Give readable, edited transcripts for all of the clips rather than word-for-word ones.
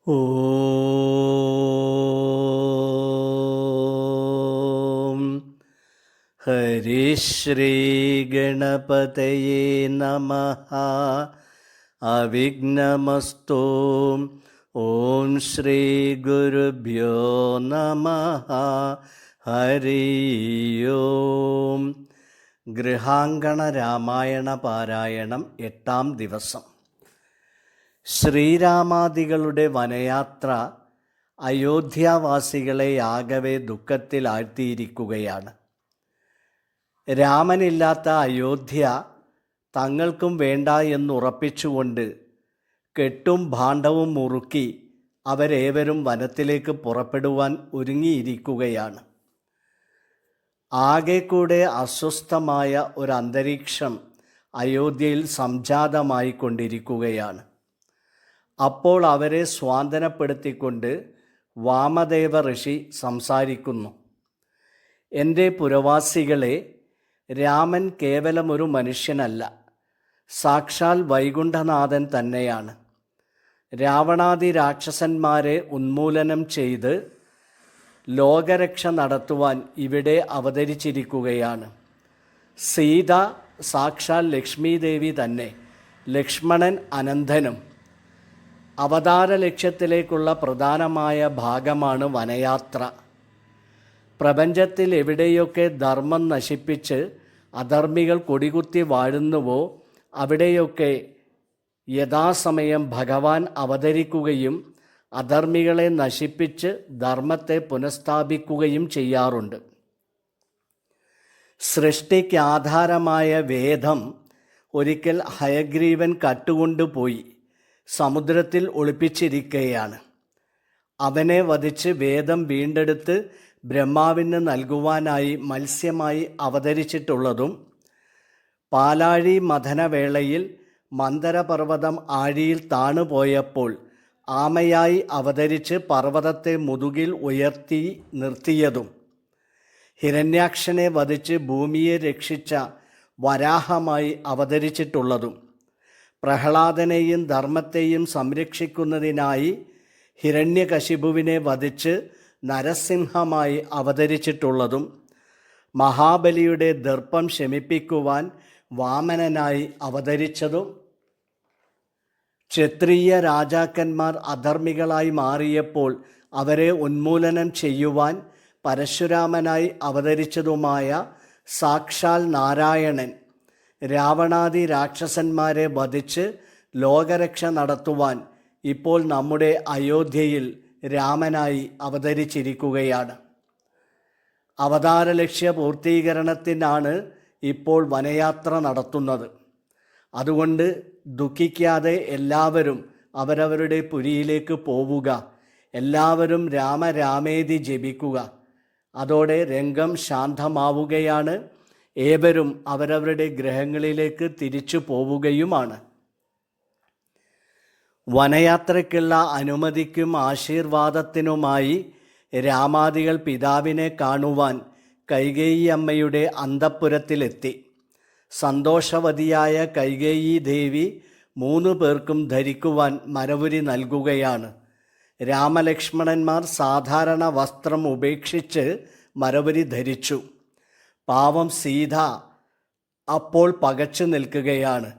ഓം ഹരിശ്രീ ഗണപതയേ നമഃ. അവിഘ്നമസ്തു. ഓം ശ്രീ ഗുരുഭ്യോ നമഃ. ഹരി ഓം. ഗൃഹാങ്കണ രാമായണ പാരായണം 8-ാം ദിവസം. ശ്രീരാമാദികളുടെ വനയാത്ര അയോധ്യാവാസികളെ ആകവെ ദുഃഖത്തിലാഴ്ത്തിയിരിക്കുകയാണ്. രാമനില്ലാത്ത അയോധ്യ തങ്ങൾക്കും വേണ്ട എന്നുറപ്പിച്ചുകൊണ്ട് കെട്ടും ഭാണ്ഡവും മുറുക്കി അവരേവരും വനത്തിലേക്ക് പുറപ്പെടുവാൻ ഒരുങ്ങിയിരിക്കുകയാണ്. ആകെ കൂടെ അസ്വസ്ഥമായ ഒരു അന്തരീക്ഷം അയോധ്യയിൽ സംജാതമായി കൊണ്ടിരിക്കുകയാണ്. അപ്പോൾ അവരെ സ്വാന്തനപ്പെടുത്തിക്കൊണ്ട് വാമദേവ ഋഷി സംസാരിക്കുന്നു. എൻ്റെ പുരവാസികളെ, രാമൻ കേവലം ഒരു മനുഷ്യനല്ല, സാക്ഷാൽ വൈകുണ്ഠനാഥൻ തന്നെയാണ്. രാവണാദി രാക്ഷസന്മാരെ ഉന്മൂലനം ചെയ്ത് ലോകരക്ഷ നടത്തുവാൻ ഇവിടെ അവതരിച്ചിരിക്കുകയാണ്. സീത സാക്ഷാൽ ലക്ഷ്മീദേവി തന്നെ, ലക്ഷ്മണൻ അനന്തനും. അവതാര ലക്ഷ്യത്തിലേക്കുള്ള പ്രധാനമായ ഭാഗമാണ് വനയാത്ര. പ്രപഞ്ചത്തിൽ എവിടെയൊക്കെ ധർമ്മം നശിപ്പിച്ച് അധർമ്മികൾ കൊടികുത്തി വാഴുന്നുവോ അവിടെയൊക്കെ യഥാസമയം ഭഗവാൻ അവതരിക്കുകയും അധർമ്മികളെ നശിപ്പിച്ച് ധർമ്മത്തെ പുനഃസ്ഥാപിക്കുകയും ചെയ്യാറുണ്ട്. സൃഷ്ടിക്ക് ആധാരമായ വേദം ഒരിക്കൽ ഹയഗ്രീവൻ കട്ടുകൊണ്ടുപോയി സമുദ്രത്തിൽ ഒളിപ്പിച്ചിരിക്കുകയാണ്. അവനെ വധിച്ച് വേദം വീണ്ടെടുത്ത് ബ്രഹ്മാവിന് നൽകുവാനായി മത്സ്യമായി അവതരിച്ചിട്ടുള്ളതും, പാലാഴി മഥനവേളയിൽ മന്ദരപർവ്വതം ആഴിയിൽ താണുപോയപ്പോൾ ആമയായി അവതരിച്ച് പർവ്വതത്തെ മുതുകിൽ ഉയർത്തി നിർത്തിയതും, ഹിരണ്യാക്ഷനെ വധിച്ച് ഭൂമിയെ രക്ഷിച്ച വരാഹമായി അവതരിച്ചിട്ടുള്ളതും, പ്രഹ്ലാദനെയും ധർമ്മത്തെയും സംരക്ഷിക്കുന്നതിനായി ഹിരണ്യകശിപുവിനെ വധിച്ച് നരസിംഹമായി അവതരിച്ചിട്ടുള്ളതും, മഹാബലിയുടെ ദർപ്പം ശമിപ്പിക്കുവാൻ വാമനനായി അവതരിച്ചതും, ക്ഷത്രിയ രാജാക്കന്മാർ അധർമ്മികളായി മാറിയപ്പോൾ അവരെ ഉന്മൂലനം ചെയ്യുവാൻ പരശുരാമനായി അവതരിച്ചതുമായ സാക്ഷാൽ നാരായണൻ, രാവണാദി രാക്ഷസന്മാരെ വധിച്ച് ലോകരക്ഷ നടത്തുവാൻ ഇപ്പോൾ നമ്മുടെ അയോധ്യയിൽ രാമനായി അവതരിച്ചിരിക്കുകയാണ്. അവതാര ലക്ഷ്യ പൂർത്തീകരണത്തിനാണ് ഇപ്പോൾ വനയാത്ര നടത്തുന്നത്. അതുകൊണ്ട് ദുഃഖിക്കാതെ എല്ലാവരും അവരവരുടെ പുരിയിലേക്ക് പോവുക. എല്ലാവരും രാമരാമേതി ജപിക്കുക. അതോടെ രംഗം ശാന്തമാവുകയാണ്. ഏവരും അവരവരുടെ ഗ്രഹങ്ങളിലേക്ക് തിരിച്ചു പോവുകയുമാണ്. വനയാത്രയ്ക്കുള്ള അനുമതിക്കും ആശീർവാദത്തിനുമായി രാമാദികൾ പിതാവിനെ കാണുവാൻ കൈകേയി അമ്മയുടെ അന്തഃപുരത്തിലെത്തി. സന്തോഷവതിയായ കൈകേയി ദേവി 3 പേർക്കും ധരിക്കുവാൻ മരവുരി നൽകുകയാണ്. രാമലക്ഷ്മണന്മാർ സാധാരണ വസ്ത്രം ഉപേക്ഷിച്ച് മരവുരി ധരിച്ചു. പാവം സീത അപ്പോൾ പകച്ചു നിൽക്കുകയാണ്.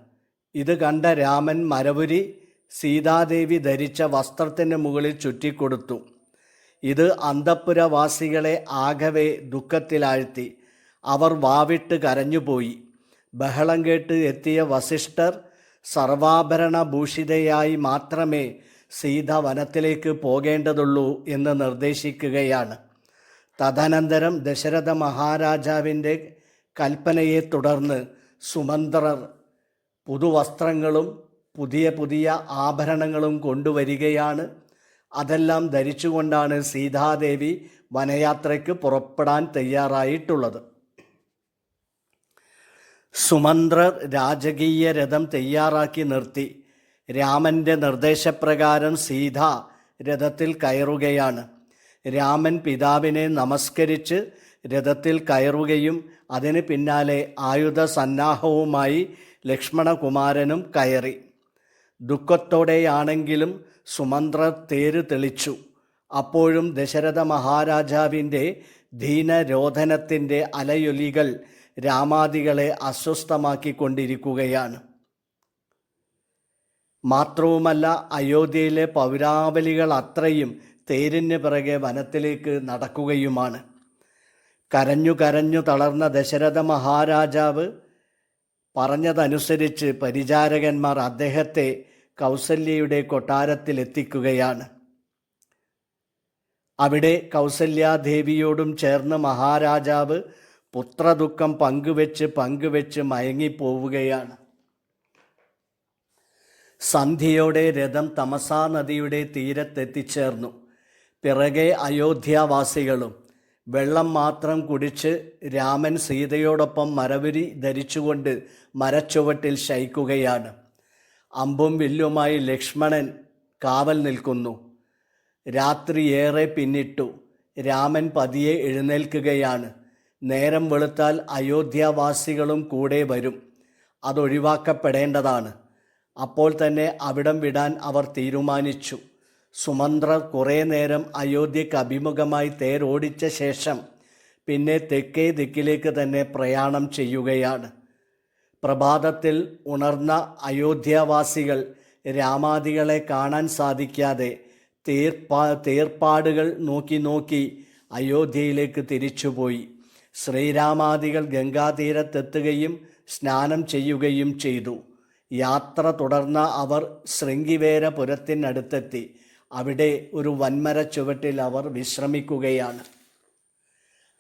ഇത് കണ്ട രാമൻ മരവുരി സീതാദേവി ധരിച്ച വസ്ത്രത്തിന് മുകളിൽ ചുറ്റിക്കൊടുത്തു. ഇത് അന്തഃപുരവാസികളെ ആകവെ ദുഃഖത്തിലാഴ്ത്തി. അവർ വാവിട്ട് കരഞ്ഞുപോയി. ബഹളം കേട്ട് എത്തിയ വസിഷ്ഠർ സർവാഭരണഭൂഷിതയായി മാത്രമേ സീത വനത്തിലേക്ക് പോകേണ്ടതുള്ളൂ എന്ന് നിർദ്ദേശിക്കുകയാണ്. തദനന്തരം ദശരഥ മഹാരാജാവിൻ്റെ കൽപ്പനയെ തുടർന്ന് സുമന്ത്രർ പുതുവസ്ത്രങ്ങളും പുതിയ പുതിയ ആഭരണങ്ങളും കൊണ്ടുവരികയാണ്. അതെല്ലാം ധരിച്ചുകൊണ്ടാണ് സീതാദേവി വനയാത്രയ്ക്ക് പുറപ്പെടാൻ തയ്യാറായിട്ടുള്ളത്. സുമന്ത്രർ രാജകീയ രഥം തയ്യാറാക്കി നിർത്തി. രാമൻ്റെ നിർദ്ദേശപ്രകാരം സീത രഥത്തിൽ കയറുകയാണ്. രാമൻ പിതാവിനെ നമസ്കരിച്ച് രഥത്തിൽ കയറുകയും അതിന് പിന്നാലെ ആയുധ സന്നാഹവുമായി ലക്ഷ്മണകുമാരനും കയറി. ദുഃഖത്തോടെയാണെങ്കിലും സുമന്ത്രർ തേര് തെളിച്ചു. അപ്പോഴും ദശരഥ മഹാരാജാവിൻ്റെ ദീനരോധനത്തിൻ്റെ അലയൊലികൾ രാമാദികളെ അസ്വസ്ഥമാക്കിക്കൊണ്ടിരിക്കുകയാണ്. മാത്രവുമല്ല, അയോധ്യയിലെ പൗരാവലികൾ അത്രയും തേരിന് പിറകെ വനത്തിലേക്ക് നടക്കുകയുമാണ്. കരഞ്ഞു കരഞ്ഞു തളർന്ന ദശരഥ മഹാരാജാവ് പറഞ്ഞതനുസരിച്ച് പരിചാരകന്മാർ അദ്ദേഹത്തെ കൗസല്യയുടെ കൊട്ടാരത്തിലെത്തിക്കുകയാണ്. അവിടെ കൗസല്യാദേവിയോടും ചേർന്ന് മഹാരാജാവ് പുത്രദുഃഖം പങ്കുവെച്ച് മയങ്ങിപ്പോവുകയാണ്. സന്ധ്യയോടെ രഥം തമസാ നദിയുടെ തീരത്തെത്തിച്ചേർന്നു. പിറകെ അയോധ്യാവാസികളും. വെള്ളം മാത്രം കുടിച്ച് രാമൻ സീതയോടൊപ്പം മരവുരി ധരിച്ചുകൊണ്ട് മരച്ചുവട്ടിൽ ശയിക്കുകയാണ്. അമ്പും വില്ലുമായി ലക്ഷ്മണൻ കാവൽ നിൽക്കുന്നു. രാത്രി ഏറെ പിന്നിട്ടു. രാമൻ പതിയെ എഴുന്നേൽക്കുകയാണ്. നേരം വെളുത്താൽ അയോധ്യാവാസികളും കൂടെ വരും. അതൊഴിവാക്കപ്പെടേണ്ടതാണ്. അപ്പോൾ തന്നെ അവിടം വിടാൻ അവർ തീരുമാനിച്ചു. സുമന്ത്രർ കുറേ നേരം അയോധ്യയ്ക്ക് അഭിമുഖമായി തേരോടിച്ച ശേഷം പിന്നെ തെക്കേ ദിക്കിലേക്ക് തന്നെ പ്രയാണം ചെയ്യുകയാണ്. പ്രഭാതത്തിൽ ഉണർന്ന അയോധ്യാവാസികൾ രാമാദികളെ കാണാൻ സാധിക്കാതെ തേർപ്പാടുകൾ നോക്കി അയോധ്യയിലേക്ക് തിരിച്ചുപോയി. ശ്രീരാമാദികൾ ഗംഗാതീരത്തെത്തുകയും സ്നാനം ചെയ്യുകയും ചെയ്തു. യാത്ര തുടർന്ന അവർ ശൃംഗിവേരപുരത്തിനടുത്തെത്തി. അവിടെ ഒരു വൻമര ചുവട്ടിൽ അവർ വിശ്രമിക്കുകയാണ്.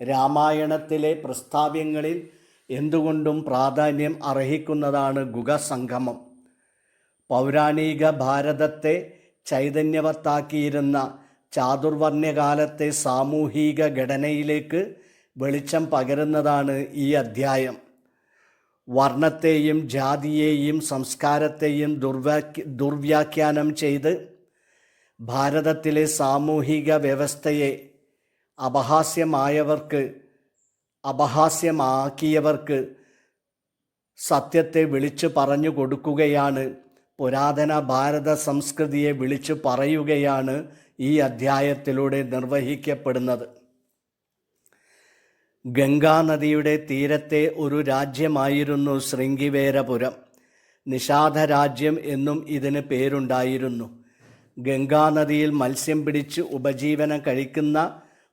രാമായണത്തിലെ പ്രസ്താവ്യങ്ങളിൽ എന്തുകൊണ്ടും പ്രാധാന്യം അർഹിക്കുന്നതാണ് ഗുഹസംഗമം. പൗരാണിക ഭാരതത്തെ ചൈതന്യവത്താക്കിയിരുന്ന ചാതുർവർണ്ണ്യകാലത്തെ സാമൂഹിക ഘടനയിലേക്ക് വെളിച്ചം പകരുന്നതാണ് ഈ അധ്യായം. വർണ്ണത്തെയും ജാതിയെയും സംസ്കാരത്തെയും ദുർവ്യാഖ്യാനം ചെയ്ത് ഭാരതത്തിലെ സാമൂഹിക വ്യവസ്ഥയെ അപഹാസ്യമാക്കിയവർക്ക് സത്യത്തെ വിളിച്ചു പറഞ്ഞു കൊടുക്കുകയാണ്. പുരാതന ഭാരത സംസ്കൃതിയെ വിളിച്ചു പറയുകയാണ് ഈ അധ്യായത്തിലൂടെ നിർവഹിക്കപ്പെടുന്നത്. ഗംഗാനദിയുടെ തീരത്തെ ഒരു രാജ്യമായിരുന്നു ശൃംഗിവേരപുരം. നിഷാദരാജ്യം എന്നും ഇതിന് പേരുണ്ടായിരുന്നു. ഗംഗാനദിയിൽ മത്സ്യം പിടിച്ച് ഉപജീവനം കഴിക്കുന്ന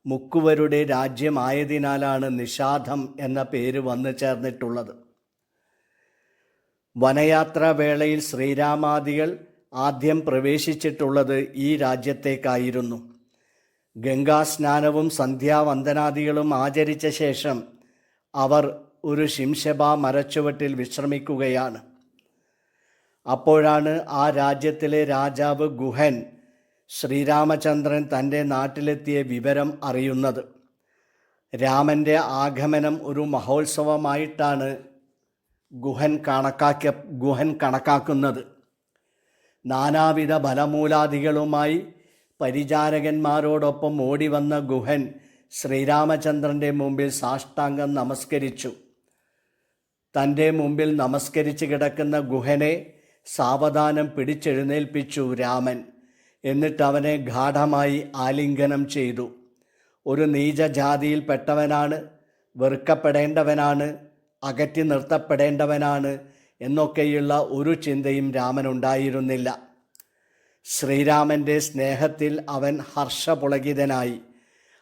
മുക്കുവരുടെ രാജ്യമായതിനാലാണ് നിഷാദം എന്ന പേര് വന്നു ചേർന്നിട്ടുള്ളത്. വനയാത്രാ വേളയിൽ ശ്രീരാമാദികൾ ആദ്യം പ്രവേശിച്ചിട്ടുള്ളത് ഈ രാജ്യത്തേക്കായിരുന്നു. ഗംഗാസ്നാനവും സന്ധ്യാവന്ദനാദികളും ആചരിച്ച ശേഷം അവർ ഒരു ശിംശബ മരച്ചുവട്ടിൽ വിശ്രമിക്കുകയാണ്. അപ്പോഴാണ് ആ രാജ്യത്തിലെ രാജാവ് ഗുഹൻ ശ്രീരാമചന്ദ്രൻ തൻ്റെ നാട്ടിലെത്തിയ വിവരം അറിയുന്നത്. രാമൻ്റെ ആഗമനം ഒരു മഹോത്സവമായിട്ടാണ് ഗുഹൻ കണക്കാക്കുന്നത്. നാനാവിധ ഫലമൂലാദികളുമായി പരിചാരകന്മാരോടൊപ്പം ഓടിവന്ന ഗുഹൻ ശ്രീരാമചന്ദ്രൻ്റെ മുമ്പിൽ സാഷ്ടാംഗം നമസ്കരിച്ചു. തൻ്റെ മുമ്പിൽ നമസ്കരിച്ച് കിടക്കുന്ന ഗുഹനെ സാവധാനം പിടിച്ചെഴുന്നേൽപ്പിച്ചു രാമൻ. എന്നിട്ട് അവനെ ഗാഢമായി ആലിംഗനം ചെയ്തു. ഒരു നീചജാതിയിൽപ്പെട്ടവനാണ്, വെറുക്കപ്പെടേണ്ടവനാണ്, അകറ്റി നിർത്തപ്പെടേണ്ടവനാണ് എന്നൊക്കെയുള്ള ഒരു ചിന്തയും രാമനുണ്ടായിരുന്നില്ല. ശ്രീരാമൻ്റെ സ്നേഹത്തിൽ അവൻ ഹർഷപുളകിതനായി.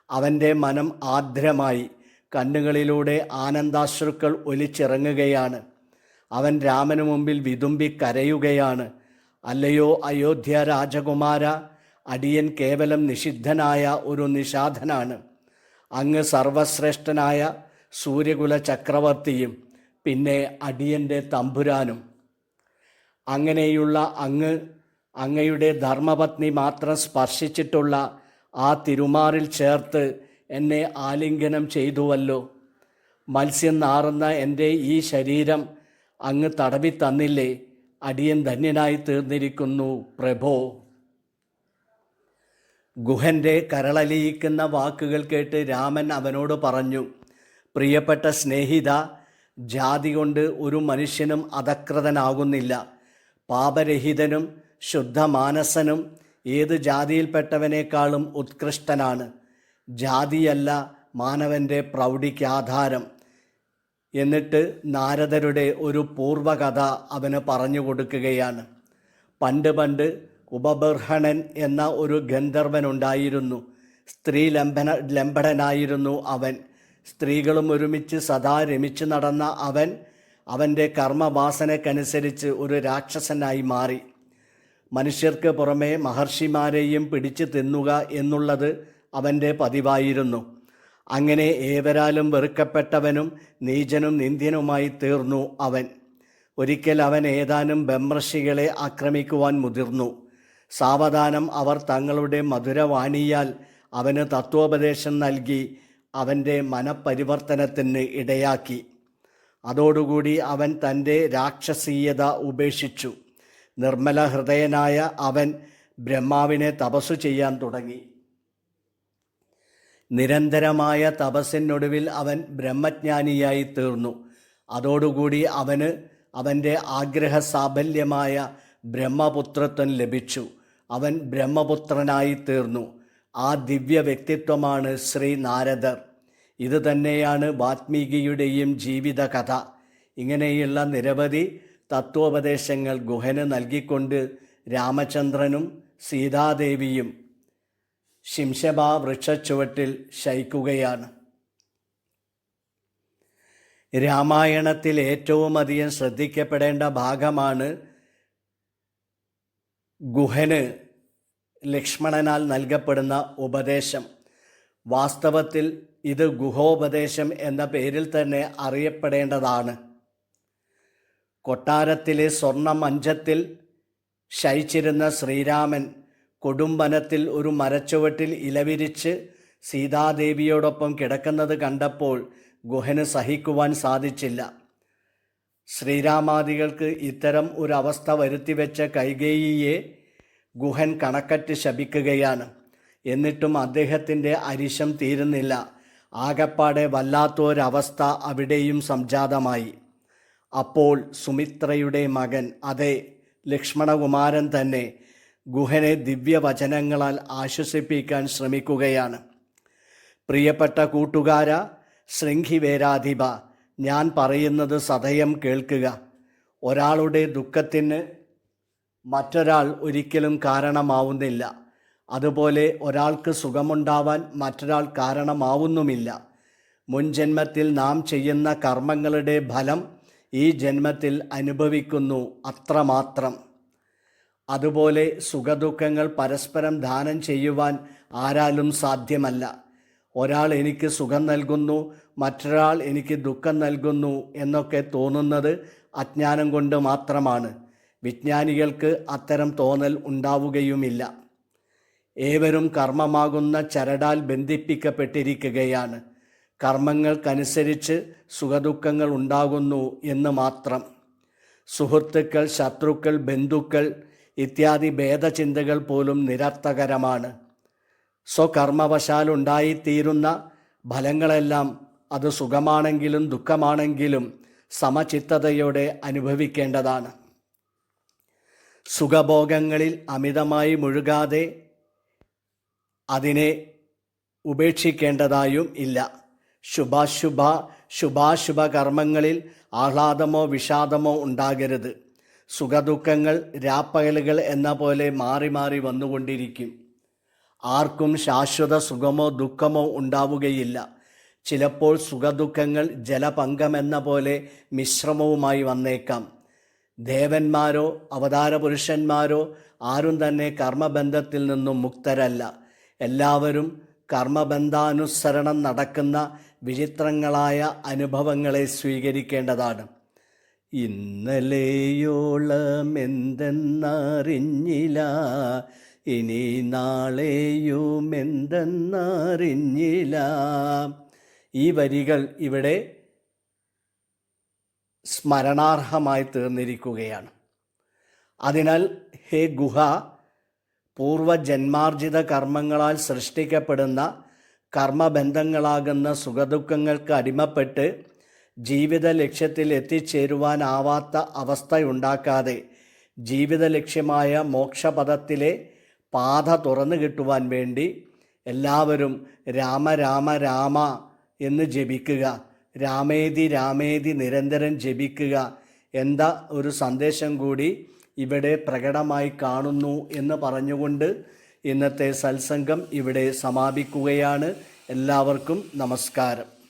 അവൻ്റെ മനം ആർദ്രമായി. കണ്ണുകളിലൂടെ ആനന്ദാശ്രുക്കൾ ഒലിച്ചിറങ്ങുകയാണ്. അവൻ രാമനു മുമ്പിൽ വിതുമ്പി കരയുകയാണ്. അല്ലയോ അയോധ്യ രാജകുമാര, അടിയൻ കേവലം നിഷിദ്ധനായ ഒരു നിഷാദനാണ്. അങ്ങ് സർവശ്രേഷ്ഠനായ സൂര്യകുല ചക്രവർത്തിയും പിന്നെ അടിയൻ്റെ തമ്പുരാനും. അങ്ങനെയുള്ള അങ്ങയുടെ ധർമ്മപത്നി മാത്രം സ്പർശിച്ചിട്ടുള്ള ആ തിരുമാറിൽ ചേർത്ത് എന്നെ ആലിംഗനം ചെയ്തുവല്ലോ. മത്സ്യം നാറുന്ന എൻ്റെ ഈ ശരീരം അങ്ങ് തടവി തന്നില്ലേ? അടിയൻ ധന്യനായി തീർന്നിരിക്കുന്നു പ്രഭോ. ഗുഹൻ്റെ കരളലിയിക്കുന്ന വാക്കുകൾ കേട്ട് രാമൻ അവനോട് പറഞ്ഞു, പ്രിയപ്പെട്ട സ്നേഹിത, ജാതി കൊണ്ട് ഒരു മനുഷ്യനും അധകൃതനാകുന്നില്ല. പാപരഹിതനും ശുദ്ധമാനസനും ഏത് ജാതിയിൽപ്പെട്ടവനേക്കാളും ഉത്കൃഷ്ടനാണ്. ജാതിയല്ല മാനവൻ്റെ പ്രൗഢിക്ക് ആധാരം. എന്നിട്ട് നാരദരുടെ ഒരു പൂർവകഥ അവന് പറഞ്ഞു കൊടുക്കുകയാണ്. പണ്ട് ഉപബർഹണൻ എന്ന ഒരു ഗന്ധർവനുണ്ടായിരുന്നു. സ്ത്രീ ലംബടനായിരുന്നു അവൻ. സ്ത്രീകളും ഒരുമിച്ച് സദാ രമിച്ചു നടന്ന അവൻ്റെ കർമ്മവാസനക്കനുസരിച്ച് ഒരു രാക്ഷസനായി മാറി. മനുഷ്യർക്ക് പുറമെ മഹർഷിമാരെയും പിടിച്ചു തിന്നുക എന്നുള്ളത് അവൻ്റെ പതിവായിരുന്നു. അങ്ങനെ ഏവരാലും വെറുക്കപ്പെട്ടവനും നീചനും നിന്ദ്യനുമായി തീർന്നു അവൻ. ഒരിക്കൽ അവൻ ഏതാനും ബ്രഹ്മർഷികളെ ആക്രമിക്കുവാൻ മുതിർന്നു. സാവധാനം അവർ തങ്ങളുടെ മധുരവാണിയാൽ അവന് തത്വോപദേശം നൽകി അവൻ്റെ മനപരിവർത്തനത്തിന് ഇടയാക്കി. അതോടുകൂടി അവൻ തൻ്റെ രാക്ഷസീയത ഉപേക്ഷിച്ചു. നിർമ്മല ഹൃദയനായ അവൻ ബ്രഹ്മാവിനെ തപസ്സു ചെയ്യാൻ തുടങ്ങി. നിരന്തരമായ തപസ്സിനൊടുവിൽ അവൻ ബ്രഹ്മജ്ഞാനിയായി തീർന്നു. അതോടുകൂടി അവന് അവൻ്റെ ആഗ്രഹ സാഫല്യമായ ബ്രഹ്മപുത്രത്വം ലഭിച്ചു. അവൻ ബ്രഹ്മപുത്രനായി തീർന്നു. ആ ദിവ്യ വ്യക്തിത്വമാണ് ശ്രീ നാരദർ. ഇത് തന്നെയാണ് വാത്മീകിയുടെയും ജീവിതകഥ. ഇങ്ങനെയുള്ള നിരവധി തത്വോപദേശങ്ങൾ ഗുഹന് നൽകിക്കൊണ്ട് രാമചന്ദ്രനും സീതാദേവിയും ശിംശബാ വൃക്ഷച്ചുവട്ടിൽ ശയിക്കുകയാണ്. രാമായണത്തിൽ ഏറ്റവും അധികം ശ്രദ്ധിക്കപ്പെടേണ്ട ഭാഗമാണ് ഗുഹന് ലക്ഷ്മണനാൽ നൽകപ്പെടുന്ന ഉപദേശം. വാസ്തവത്തിൽ ഇത് ഗുഹോപദേശം എന്ന പേരിൽ തന്നെ അറിയപ്പെടേണ്ടതാണ്. കൊട്ടാരത്തിലെ സ്വർണ്ണമഞ്ചത്തിൽ ശയിച്ചിരുന്ന ശ്രീരാമൻ കൊടുംവനത്തിൽ ഒരു മരച്ചുവട്ടിൽ ഇലവിരിച്ച് സീതാദേവിയോടൊപ്പം കിടക്കുന്നത് കണ്ടപ്പോൾ ഗുഹന് സഹിക്കുവാൻ സാധിച്ചില്ല. ശ്രീരാമാദികൾക്ക് ഇത്തരം ഒരു അവസ്ഥ വരുത്തിവെച്ച കൈകേയിയെ ഗുഹൻ കണക്കറ്റ് ശപിക്കുകയാണ്. എന്നിട്ടും അദ്ദേഹത്തിൻ്റെ അരിശം തീരുന്നില്ല. ആകപ്പാടെ വല്ലാത്തൊരവസ്ഥ അവിടെയും സംജാതമായി. അപ്പോൾ സുമിത്രയുടെ മകൻ, അതെ ലക്ഷ്മണകുമാരൻ തന്നെ, ഗുഹനെ ദിവ്യവചനങ്ങളാൽ ആശ്വസിപ്പിക്കാൻ ശ്രമിക്കുകയാണ്. പ്രിയപ്പെട്ട കൂട്ടുകാര, ശൃംഖിവേരാധിപ, ഞാൻ പറയുന്നത് സദയം കേൾക്കുക. ഒരാളുടെ ദുഃഖത്തിന് മറ്റൊരാൾ ഒരിക്കലും കാരണമാവുന്നില്ല. അതുപോലെ ഒരാൾക്ക് സുഖമുണ്ടാവാൻ മറ്റൊരാൾ കാരണമാവുന്നുമില്ല. മുൻജന്മത്തിൽ നാം ചെയ്യുന്ന കർമ്മങ്ങളുടെ ഫലം ഈ ജന്മത്തിൽ അനുഭവിക്കുന്നു, അത്രമാത്രം. അതുപോലെ സുഖദുഃഖങ്ങൾ പരസ്പരം ദാനം ചെയ്യുവാൻ ആരാലും സാധ്യമല്ല. ഒരാൾ എനിക്ക് സുഖം നൽകുന്നു, മറ്റൊരാൾ എനിക്ക് ദുഃഖം നൽകുന്നു എന്നൊക്കെ തോന്നുന്നത് അജ്ഞാനം കൊണ്ട് മാത്രമാണ്. വിജ്ഞാനികൾക്ക് അത്തരം തോന്നൽ ഉണ്ടാവുകയുമില്ല. ഏവരും കർമ്മമാകുന്ന ചരടാൽ ബന്ധിപ്പിക്കപ്പെട്ടിരിക്കുകയാണ്. കർമ്മങ്ങൾക്കനുസരിച്ച് സുഖദുഃഖങ്ങൾ ഉണ്ടാകുന്നു എന്ന് മാത്രം. സുഹൃത്തുക്കൾ, ശത്രുക്കൾ, ബന്ധുക്കൾ ഇത്യാദി ഭേദചിന്തകൾ പോലും നിരർത്ഥകരമാണ്. സ്വകർമ്മവശാലുണ്ടായിത്തീരുന്ന ഫലങ്ങളെല്ലാം അത് സുഖമാണെങ്കിലും ദുഃഖമാണെങ്കിലും സമചിത്തതയോടെ അനുഭവിക്കേണ്ടതാണ്. സുഖഭോഗങ്ങളിൽ അമിതമായി മുഴുകാതെ അതിനെ ഉപേക്ഷിക്കേണ്ടതായും ഇല്ല. ശുഭാശുഭ കർമ്മങ്ങളിൽ ആഹ്ലാദമോ വിഷാദമോ ഉണ്ടാകരുത്. സുഖദുഃഖങ്ങൾ രാപ്പകലുകൾ എന്ന പോലെ മാറി മാറി വന്നുകൊണ്ടിരിക്കും. ആർക്കും ശാശ്വത സുഖമോ ദുഃഖമോ ഉണ്ടാവുകയില്ല. ചിലപ്പോൾ സുഖദുഃഖങ്ങൾ ജലപങ്കമെന്ന പോലെ മിശ്രമവുമായി വന്നേക്കാം. ദേവന്മാരോ അവതാര പുരുഷന്മാരോ ആരും തന്നെ കർമ്മബന്ധത്തിൽ നിന്നും മുക്തരല്ല. എല്ലാവരും കർമ്മബന്ധാനുസരണം നടക്കുന്ന വിചിത്രങ്ങളായ അനുഭവങ്ങളെ സ്വീകരിക്കേണ്ടതാണ്. ഇന്നലെയോളം എന്തെന്നറിഞ്ഞില്ല, ഇനി നാളെയും എന്തെന്നറിഞ്ഞില്ല. ഈ വരികൾ ഇവിടെ സ്മരണാർഹമായി തീർന്നിരിക്കുകയാണ്. അതിനാൽ ഹേ ഗുഹ, പൂർവജന്മാർജിത കർമ്മങ്ങളാൽ സൃഷ്ടിക്കപ്പെടുന്ന കർമ്മബന്ധങ്ങളാകുന്ന സുഖദുഃഖങ്ങൾക്ക് അടിമപ്പെട്ട് ജീവിത ലക്ഷ്യത്തിൽ എത്തിച്ചേരുവാനാവാത്ത അവസ്ഥയുണ്ടാക്കാതെ ജീവിത ലക്ഷ്യമായ മോക്ഷപദത്തിലെ പാത തുറന്നു കിട്ടുവാൻ വേണ്ടി എല്ലാവരും രാമ രാമ രാമ എന്ന് ജപിക്കുക, രാമേതി രാമേതി നിരന്തരം ജപിക്കുക എന്ന ഒരു സന്ദേശം കൂടി ഇവിടെ പ്രകടമായി കാണുന്നു എന്ന് പറഞ്ഞുകൊണ്ട് ഇന്നത്തെ സത്സംഗം ഇവിടെ സമാപിക്കുകയാണ്. എല്ലാവർക്കും നമസ്കാരം.